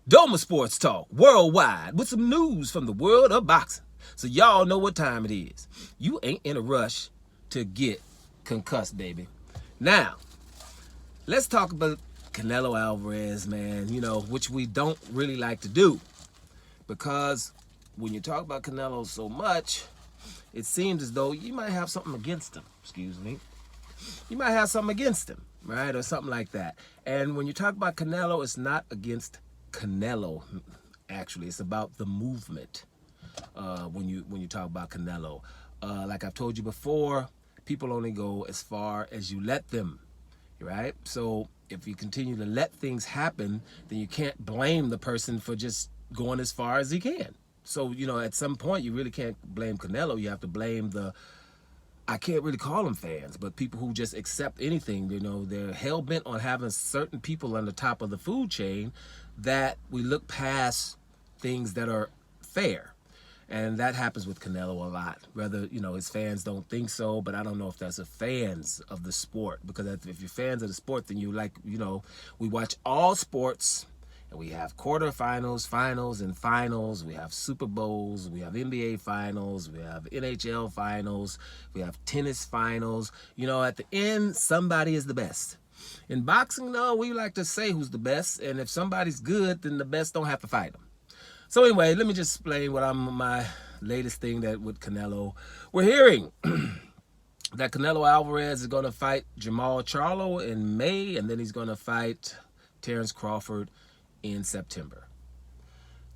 Doma Sports Talk worldwide with some news from the world of boxing. So y'all know what time it is. You ain't in a rush to get concussed, baby. Now, let's talk about Canelo Alvarez, man, which we don't really like to do. Because when you talk about Canelo so much, it seems as though you might have something against him. Excuse me. You might have something against him, right? Or something like that. And when you talk about Canelo, it's not against Canelo, actually. It's about the movement when you talk about Canelo. Like I've told you before, people only go as far as you let them, right? So if you continue to let things happen, then you can't blame the person for just going as far as he can. So, at some point, you really can't blame Canelo. You have to blame I can't really call them fans, but people who just accept anything. They're hell-bent on having certain people on the top of the food chain that we look past things that are fair. And that happens with Canelo a lot. Whether, his fans don't think so, but I don't know if that's the fans of the sport. Because if you're fans of the sport, then we watch all sports. And we have quarterfinals, finals, and finals. We have Super Bowls. We have NBA finals. We have NHL finals. We have tennis finals. At the end, somebody is the best. In boxing, though, we like to say who's the best. And if somebody's good, then the best don't have to fight them. So anyway, let me just explain my latest thing that with Canelo. We're hearing that Canelo Alvarez is going to fight Jermall Charlo in May. And then he's going to fight Terrence Crawford in September.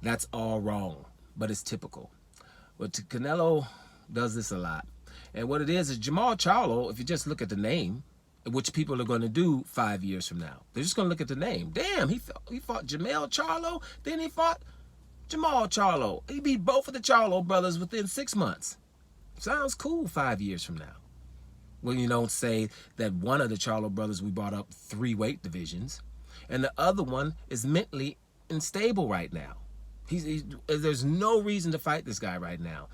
That's all wrong, but it's typical. But Canelo does this a lot. And what it is Jermall Charlo, if you just look at the name, which people are going to do 5 years from now. They're just going to look at the name. Damn, he fought Jermall Charlo, then he fought Jermall Charlo. He beat both of the Charlo brothers within 6 months. Sounds cool 5 years from now. Well, you don't say that one of the Charlo brothers we brought up 3 weight divisions, and the other one is mentally unstable right now. There's no reason to fight this guy right now.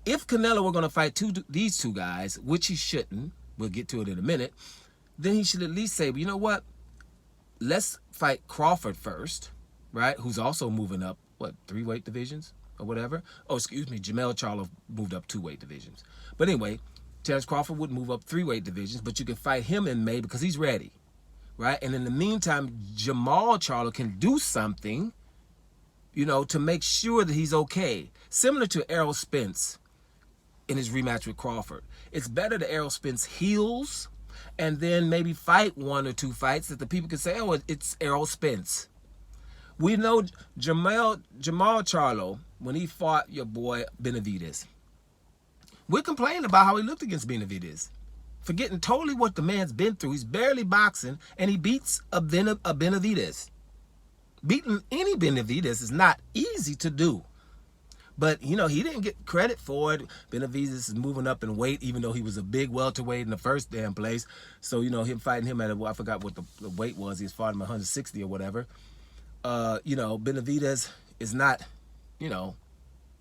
If Canelo were going to fight these two guys, which he shouldn't, we'll get to it in a minute, then he should at least say, well, you know what? Let's fight Crawford first, right? Who's also moving up, 3 weight divisions or whatever? Oh, excuse me, Jermall Charlo moved up 2 weight divisions. But anyway, Terrence Crawford would move up 3 weight divisions, but you can fight him in May because he's ready. Right? And in the meantime, Jermall Charlo can do something, to make sure that he's okay. Similar to Errol Spence in his rematch with Crawford. It's better that Errol Spence heals and then maybe fight 1 or 2 fights that the people can say, oh, it's Errol Spence. We know Jermall Charlo, when he fought your boy Benavidez, we're complaining about how he looked against Benavidez. Forgetting totally what the man's been through. He's barely boxing, and he beats a Benavidez. Beating any Benavidez is not easy to do. But, he didn't get credit for it. Benavidez is moving up in weight, even though he was a big welterweight in the first damn place. So, him fighting him at, I forgot what the weight was. He was fighting him 160 or whatever. Benavidez is not,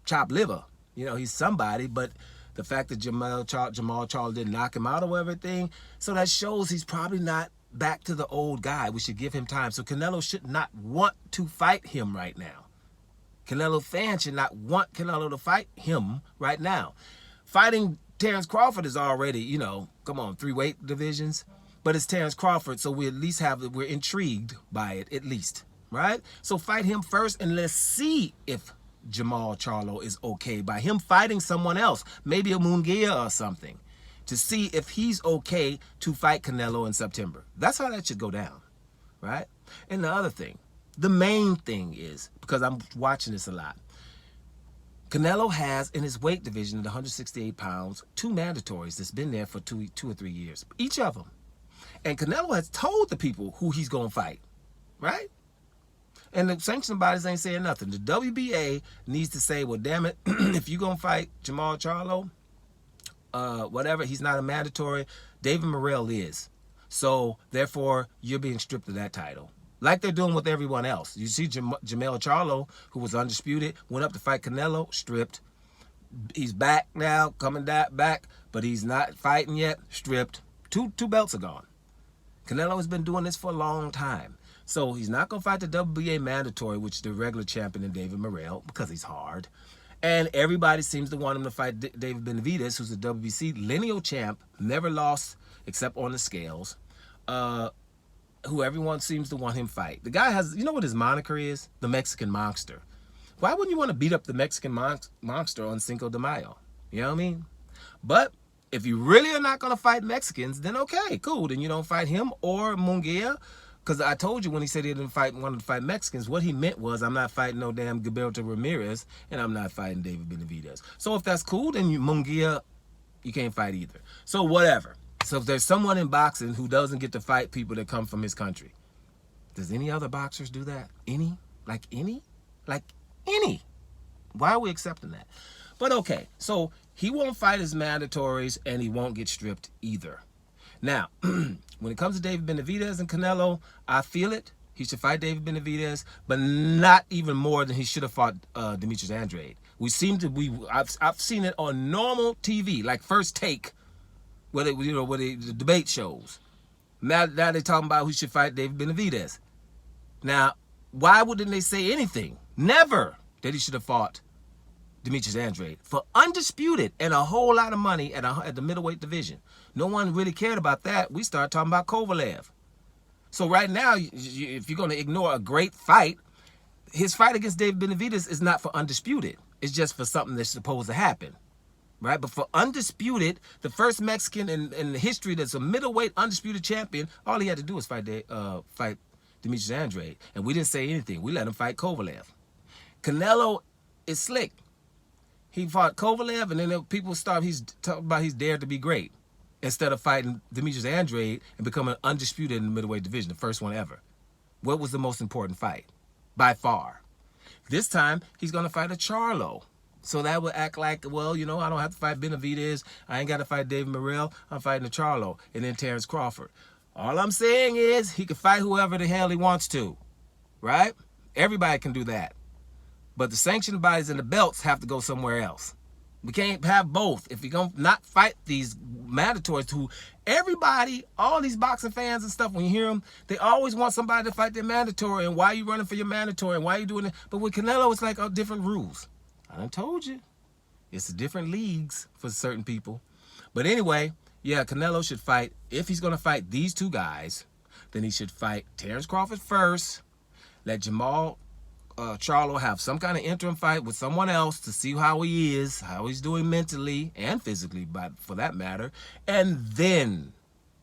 chopped liver. He's somebody, but the fact that Jermall Charlo didn't knock him out or everything, so that shows he's probably not back to the old guy. We should give him time. So Canelo should not want to fight him right now. Canelo fans should not want Canelo to fight him right now. Fighting Terrence Crawford is already, 3 weight divisions, but it's Terrence Crawford, so we at least we're intrigued by it at least, right? So fight him first, and let's see if Jermall Charlo is okay by him fighting someone else, maybe a Munguia or something, to see if he's okay to fight Canelo in September. That's how that should go down, right? And the other thing, the main thing is, because I'm watching this a lot, Canelo has in his weight division at 168 pounds, 2 mandatories that's been there for 2 or 3 years, each of them. And Canelo has told the people who he's going to fight, right? And the sanctioned bodies ain't saying nothing. The WBA needs to say, well, damn it, if you're going to fight Jermall Charlo, whatever, he's not a mandatory. David Morrell is. So, therefore, you're being stripped of that title. Like they're doing with everyone else. You see Jermall Charlo, who was undisputed, went up to fight Canelo, stripped. He's back now, coming back, but he's not fighting yet, stripped. Two belts are gone. Canelo has been doing this for a long time. So he's not going to fight the WBA mandatory, which is the regular champion in David Morrell, because he's hard. And everybody seems to want him to fight David Benavidez, who's the WBC lineal champ, never lost except on the scales, who everyone seems to want him fight. The guy has, you know what his moniker is? The Mexican Monster. Why wouldn't you want to beat up the Mexican Monster on Cinco de Mayo? You know what I mean? But if you really are not going to fight Mexicans, then okay, cool. Then you don't fight him or Munguia. Because I told you when he said he didn't wanted to fight Mexicans, what he meant was, I'm not fighting no damn Gilberto Ramirez, and I'm not fighting David Benavidez. So if that's cool, then Munguia, you can't fight either. So whatever. So if there's someone in boxing who doesn't get to fight people that come from his country, does any other boxers do that? Any? Like any? Like any? Why are we accepting that? But okay, so he won't fight his mandatories, and he won't get stripped either. Now, when it comes to David Benavidez and Canelo, I feel it. He should fight David Benavidez, but not even more than he should have fought Demetrius Andrade. We seem to be. I've seen it on normal TV, like First Take, where the debate shows. Now they're talking about who should fight David Benavidez. Now, why wouldn't they say anything? Never that he should have fought Demetrius Andrade for undisputed and a whole lot of money at the middleweight division. No one really cared about that. We started talking about Kovalev. So right now, if you're going to ignore a great fight, his fight against David Benavidez is not for undisputed. It's just for something that's supposed to happen, right? But for undisputed, the first Mexican in history that's a middleweight undisputed champion, all he had to do was fight Demetrius Andrade, and we didn't say anything. We let him fight Kovalev. Canelo is slick. He fought Kovalev, and then people he's talking about he's dared to be great instead of fighting Demetrius Andrade and becoming undisputed in the middleweight division, the first one ever. What was the most important fight? By far. This time, he's going to fight a Charlo. So that would act like, well, I don't have to fight Benavidez. I ain't got to fight David Morrell. I'm fighting a Charlo. And then Terrence Crawford. All I'm saying is he can fight whoever the hell he wants to. Right? Everybody can do that. But the sanctioned bodies and the belts have to go somewhere else. We can't have both. If you're going to not fight these mandatories, who everybody, all these boxing fans and stuff, when you hear them, they always want somebody to fight their mandatory. And why are you running for your mandatory? And why are you doing it? But with Canelo, it's like different rules. I done told you. It's different leagues for certain people. But anyway, yeah, Canelo should fight. If he's going to fight these two guys, then he should fight Terrence Crawford first. Let Jermall Charlo have some kind of interim fight with someone else to see how he is, how he's doing mentally and physically, but for that matter, and then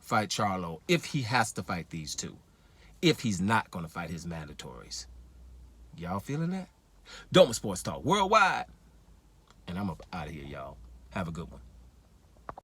fight Charlo if he has to fight these two, if he's not going to fight his mandatories. Y'all feeling that? Doma Sports Talk Worldwide. And I'm up out of here, y'all. Have a good one.